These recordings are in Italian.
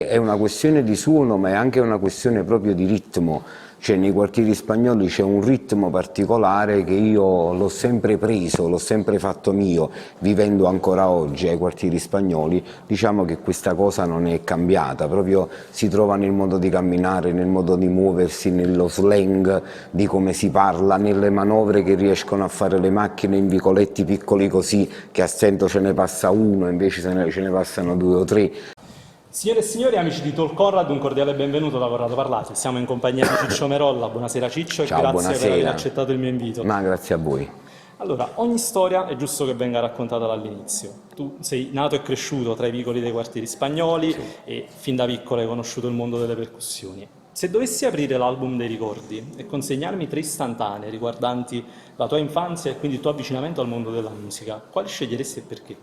È una questione di suono, ma è anche una questione proprio di ritmo. Cioè, nei quartieri spagnoli c'è un ritmo particolare che io l'ho sempre preso, l'ho sempre fatto mio, vivendo ancora oggi ai quartieri spagnoli. Diciamo che questa cosa non è cambiata, proprio si trova nel modo di camminare, nel modo di muoversi, nello slang di come si parla, nelle manovre che riescono a fare le macchine in vicoletti piccoli così, che a stento ce ne passa uno, invece ce ne passano due o tre. Signore e signori, amici di Talk Conrad, un cordiale benvenuto da Corrado Parlati. Siamo in compagnia di Ciccio Merolla. Buonasera Ciccio e Ciao, grazie buonasera. per aver accettato il mio invito. Ma grazie a voi. Allora, ogni storia è giusto che venga raccontata dall'inizio. Tu sei nato e cresciuto tra i vicoli dei quartieri spagnoli e fin da piccolo hai conosciuto il mondo delle percussioni. Se dovessi aprire l'album dei ricordi e consegnarmi 3 istantanee riguardanti la tua infanzia e quindi il tuo avvicinamento al mondo della musica, quali sceglieresti e perché?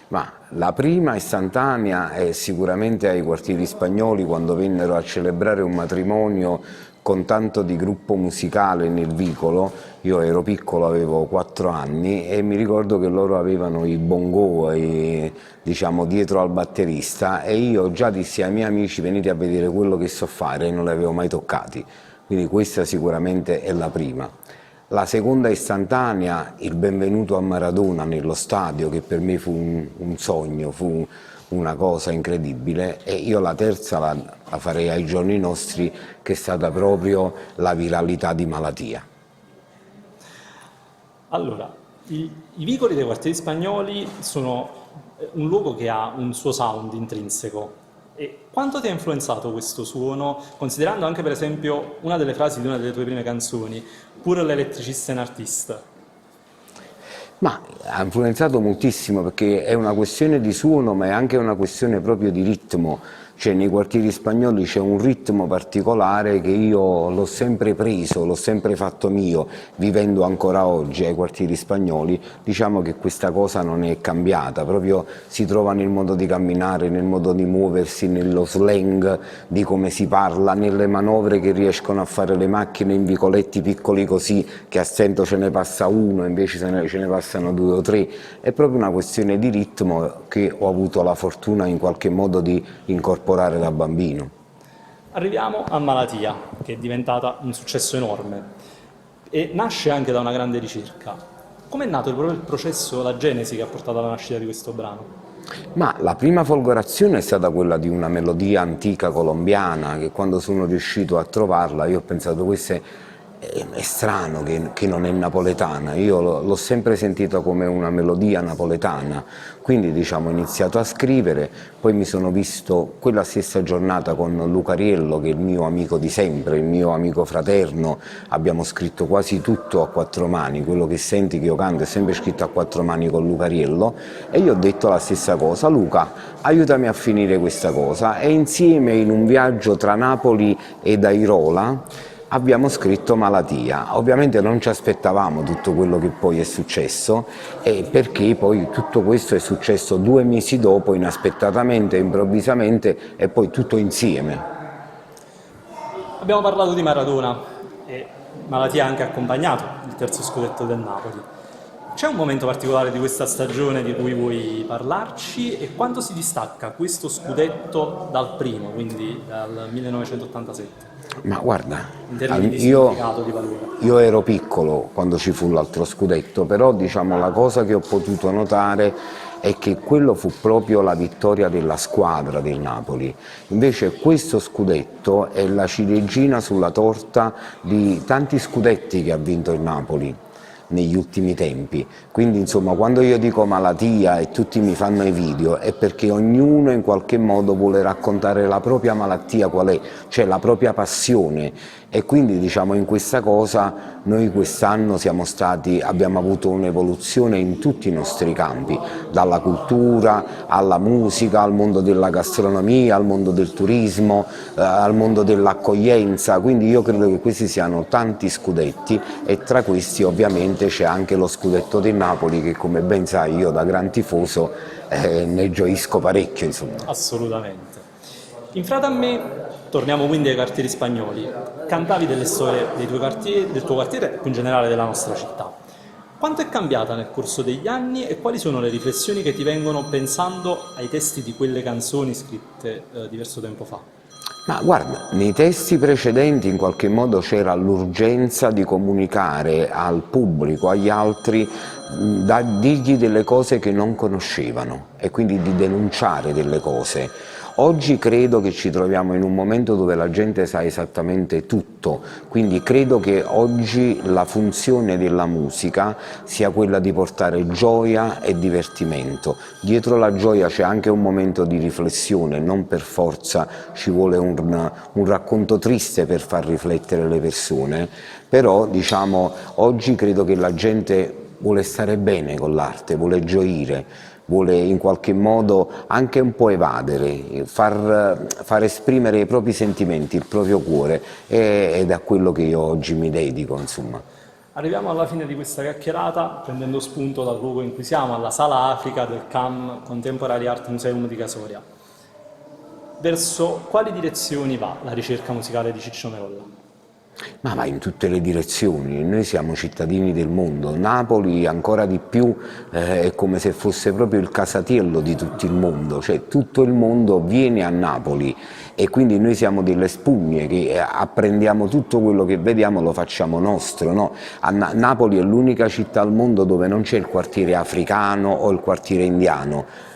Ma la prima istantanea è sicuramente ai quartieri spagnoli, quando vennero a celebrare un matrimonio con tanto di gruppo musicale nel vicolo. Io ero piccolo, avevo 4 anni e mi ricordo che loro avevano i bongo diciamo dietro al batterista, e io già dissi ai miei amici: venite a vedere quello che so fare, e non li avevo mai toccati. Quindi questa sicuramente è la prima. La seconda istantanea, il benvenuto a Maradona nello stadio, che per me fu un sogno, fu una cosa incredibile. E io la terza la farei ai giorni nostri, che è stata proprio la viralità di Malattia. Allora, i vicoli dei quartieri spagnoli sono un luogo che ha un suo sound intrinseco. E quanto ti ha influenzato questo suono, considerando anche per esempio una delle frasi di una delle tue prime canzoni, pure l'elettricista è un artista? Ma ha influenzato moltissimo, perché è una questione di suono, ma è anche una questione proprio di ritmo. Cioè, nei quartieri spagnoli c'è un ritmo particolare che io l'ho sempre preso, l'ho sempre fatto mio, vivendo ancora oggi ai quartieri spagnoli. Diciamo che questa cosa non è cambiata, proprio si trova nel modo di camminare, nel modo di muoversi, nello slang di come si parla, nelle manovre che riescono a fare le macchine in vicoletti piccoli così, che a stento ce ne passa uno, invece ce ne passano due o tre. È proprio una questione di ritmo che ho avuto la fortuna in qualche modo di incorporare da bambino. Arriviamo a Malattia, che è diventata un successo enorme e nasce anche da una grande ricerca. Com'è nato proprio il processo, la genesi che ha portato alla nascita di questo brano? Ma la prima folgorazione è stata quella di una melodia antica colombiana, che quando sono riuscito a trovarla io ho pensato: questo è strano che non è napoletana. Io l'ho sempre sentita come una melodia napoletana, quindi diciamo ho iniziato a scrivere. Poi mi sono visto quella stessa giornata con Luca Riello, che è il mio amico di sempre, il mio amico fraterno. Abbiamo scritto quasi tutto a 4 mani, quello che senti che io canto è sempre scritto a 4 mani con Luca Riello, e io ho detto la stessa cosa: Luca, aiutami a finire questa cosa. E insieme, in un viaggio tra Napoli ed Airola, abbiamo scritto Malattia. Ovviamente non ci aspettavamo tutto quello che poi è successo, perché poi tutto questo è successo 2 mesi dopo, inaspettatamente, improvvisamente, e poi tutto insieme. Abbiamo parlato di Maradona e Malattia ha anche accompagnato il terzo scudetto del Napoli. C'è un momento particolare di questa stagione di cui vuoi parlarci e quanto si distacca questo scudetto dal primo, quindi dal 1987? Ma guarda, In termini di significato, di valore. io ero piccolo quando ci fu l'altro scudetto, però diciamo la cosa che ho potuto notare è che quello fu proprio la vittoria della squadra del Napoli. Invece questo scudetto è la ciliegina sulla torta di tanti scudetti che ha vinto il Napoli negli ultimi tempi. Quindi insomma, quando io dico Malattia e tutti mi fanno i video, è perché ognuno in qualche modo vuole raccontare la propria malattia qual è, cioè la propria passione. E quindi diciamo in questa cosa noi quest'anno abbiamo avuto un'evoluzione in tutti i nostri campi, dalla cultura alla musica, al mondo della gastronomia, al mondo del turismo, al mondo dell'accoglienza. Quindi io credo che questi siano tanti scudetti, e tra questi ovviamente c'è anche lo scudetto del Napoli, che come ben sai io da gran tifoso ne gioisco parecchio, insomma. Assolutamente. In Frate a me, torniamo quindi ai quartieri spagnoli. Cantavi delle storie dei tuoi quartieri, del tuo quartiere e più in generale della nostra città. Quanto è cambiata nel corso degli anni e quali sono le riflessioni che ti vengono pensando ai testi di quelle canzoni scritte diverso tempo fa? Ma guarda, nei testi precedenti in qualche modo c'era l'urgenza di comunicare al pubblico, agli altri, da dirgli delle cose che non conoscevano e quindi di denunciare delle cose. Oggi credo che ci troviamo in un momento dove la gente sa esattamente tutto, quindi credo che oggi la funzione della musica sia quella di portare gioia e divertimento. Dietro la gioia c'è anche un momento di riflessione, non per forza ci vuole un racconto triste per far riflettere le persone, però diciamo oggi credo che la gente vuole stare bene con l'arte, vuole gioire, vuole in qualche modo anche un po' evadere, far esprimere i propri sentimenti, il proprio cuore, ed è a quello che io oggi mi dedico, insomma. Arriviamo alla fine di questa chiacchierata prendendo spunto dal luogo in cui siamo, alla Sala Africa del CAM, Contemporary Art Museum di Casoria. Verso quali direzioni va la ricerca musicale di Ciccio Merolla? Ma va in tutte le direzioni, noi siamo cittadini del mondo, Napoli ancora di più è come se fosse proprio il casatiello di tutto il mondo, cioè tutto il mondo viene a Napoli e quindi noi siamo delle spugne che apprendiamo tutto quello che vediamo, lo facciamo nostro, no? Napoli è l'unica città al mondo dove non c'è il quartiere africano o il quartiere indiano.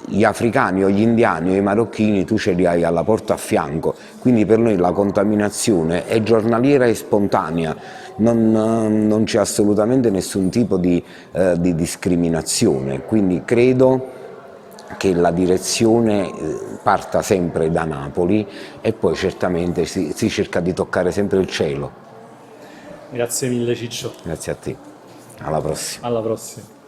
Gli africani o gli indiani o i marocchini tu ce li hai alla porta a fianco, quindi per noi la contaminazione è giornaliera e spontanea, non c'è assolutamente nessun tipo di discriminazione, quindi credo che la direzione parta sempre da Napoli e poi certamente si cerca di toccare sempre il cielo. Grazie mille Ciccio. Grazie a te, alla prossima. Alla prossima.